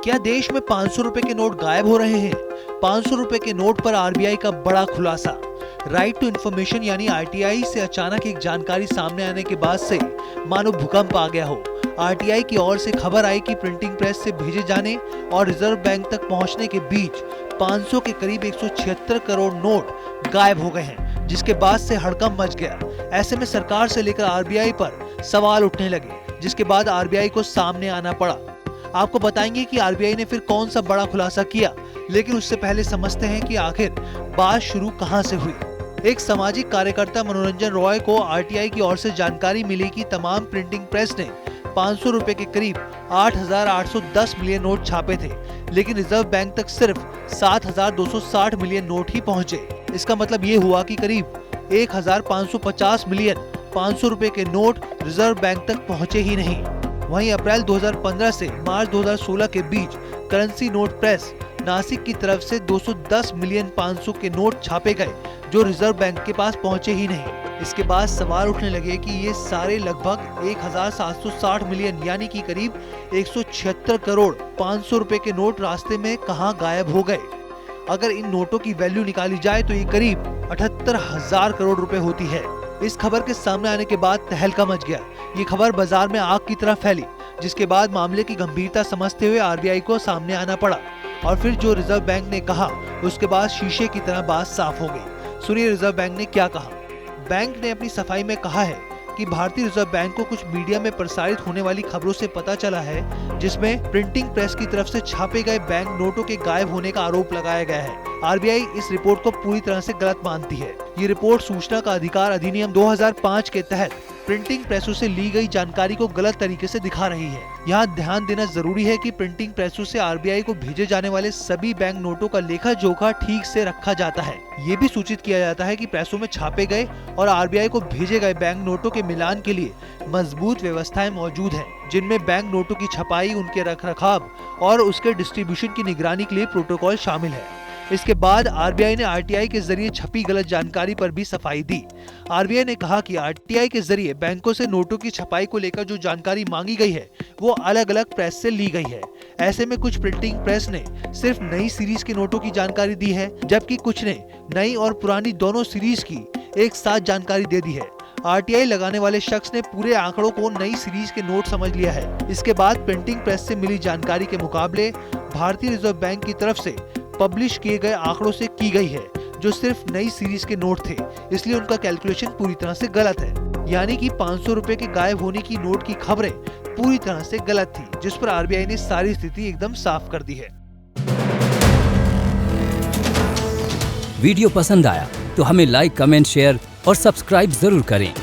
क्या देश में 500 रुपए के नोट गायब हो रहे हैं? 500 रुपए के नोट पर आरबीआई का बड़ा खुलासा। राइट टू इन्फॉर्मेशन यानी आरटीआई से अचानक एक जानकारी सामने आने के बाद से मानो भूकंप आ गया हो। आरटीआई की ओर से खबर आई कि प्रिंटिंग प्रेस से भेजे जाने और रिजर्व बैंक तक पहुंचने के बीच 500 के करीब 176 करोड़ नोट गायब हो गए हैं, जिसके बाद से हड़कंप मच गया। ऐसे में सरकार से लेकर आरबीआई पर सवाल उठने लगे, जिसके बाद आरबीआई को सामने आना पड़ा। आपको बताएंगे कि आरबीआई ने फिर कौन सा बड़ा खुलासा किया, लेकिन उससे पहले समझते हैं कि आखिर बात शुरू कहां से हुई। एक सामाजिक कार्यकर्ता मनोरंजन रॉय को आरटीआई की ओर से जानकारी मिली कि तमाम प्रिंटिंग प्रेस ने 500 रुपए के करीब 8,810 मिलियन नोट छापे थे, लेकिन रिजर्व बैंक तक सिर्फ 7,260 मिलियन नोट ही पहुंचे। इसका मतलब ये हुआ कि करीब 1,550 मिलियन 500 रुपए के नोट रिजर्व बैंक तक पहुंचे ही नहीं। वहीं अप्रैल 2015 से मार्च 2016 के बीच करेंसी नोट प्रेस नासिक की तरफ से 210 मिलियन 500 के नोट छापे गए, जो रिजर्व बैंक के पास पहुंचे ही नहीं। इसके बाद सवाल उठने लगे कि ये सारे लगभग 1,760 मिलियन यानी कि करीब 176 करोड़ 500 रुपए के नोट रास्ते में कहां गायब हो गए। अगर इन नोटों की वैल्यू निकाली जाए तो ये करीब 78,000 करोड़ रुपए होती है। इस खबर के सामने आने के बाद तहलका मच गया। ये खबर बाजार में आग की तरह फैली, जिसके बाद मामले की गंभीरता समझते हुए आरबीआई को सामने आना पड़ा और फिर जो रिजर्व बैंक ने कहा उसके बाद शीशे की तरह बात साफ हो गई। सुनिए रिजर्व बैंक ने क्या कहा। बैंक ने अपनी सफाई में कहा है कि भारतीय रिजर्व बैंक को कुछ मीडिया में प्रसारित होने वाली खबरों से पता चला है, जिसमें प्रिंटिंग प्रेस की तरफ से छापे गए बैंक नोटों के गायब होने का आरोप लगाया गया है। आरबीआई इस रिपोर्ट को पूरी तरह से गलत मानती है। ये रिपोर्ट सूचना का अधिकार अधिनियम 2005 के तहत प्रिंटिंग प्रेसों से ली गई जानकारी को गलत तरीके से दिखा रही है। यहाँ ध्यान देना जरूरी है कि प्रिंटिंग प्रेसों से आरबीआई को भेजे जाने वाले सभी बैंक नोटों का लेखा जोखा ठीक से रखा जाता है। ये भी सूचित किया जाता है कि प्रेसों में छापे गए और आरबीआई को भेजे गए बैंक नोटों के मिलान के लिए मजबूत व्यवस्थाएं मौजूद हैं, जिनमें बैंक नोटों की छपाई, उनके रखरखाव और उसके डिस्ट्रीब्यूशन की निगरानी के लिए प्रोटोकॉल शामिल है। इसके बाद आरबीआई ने आरटीआई के जरिए छपी गलत जानकारी पर भी सफाई दी। आरबीआई ने कहा कि आरटीआई के जरिए बैंकों से नोटों की छपाई को लेकर जो जानकारी मांगी गई है वो अलग अलग प्रेस से ली गई है। ऐसे में कुछ प्रिंटिंग प्रेस ने सिर्फ नई सीरीज के नोटों की जानकारी दी है, जबकि कुछ ने नई और पुरानी दोनों सीरीज की एक साथ जानकारी दे दी है। आरटीआई लगाने वाले शख्स ने पूरे आंकड़ों को नई सीरीज के नोट समझ लिया है। इसके बाद प्रिंटिंग प्रेस से मिली जानकारी के मुकाबले भारतीय रिजर्व बैंक की तरफ से पब्लिश किए गए आंकड़ों से की गई है, जो सिर्फ नई सीरीज के नोट थे, इसलिए उनका कैलकुलेशन पूरी तरह से गलत है। यानी कि 500 रुपए के गायब होने की नोट की खबरें पूरी तरह से गलत थी, जिस पर आरबीआई ने सारी स्थिति एकदम साफ कर दी है। वीडियो पसंद आया तो हमें लाइक, कमेंट, शेयर और सब्सक्राइब जरूर करें।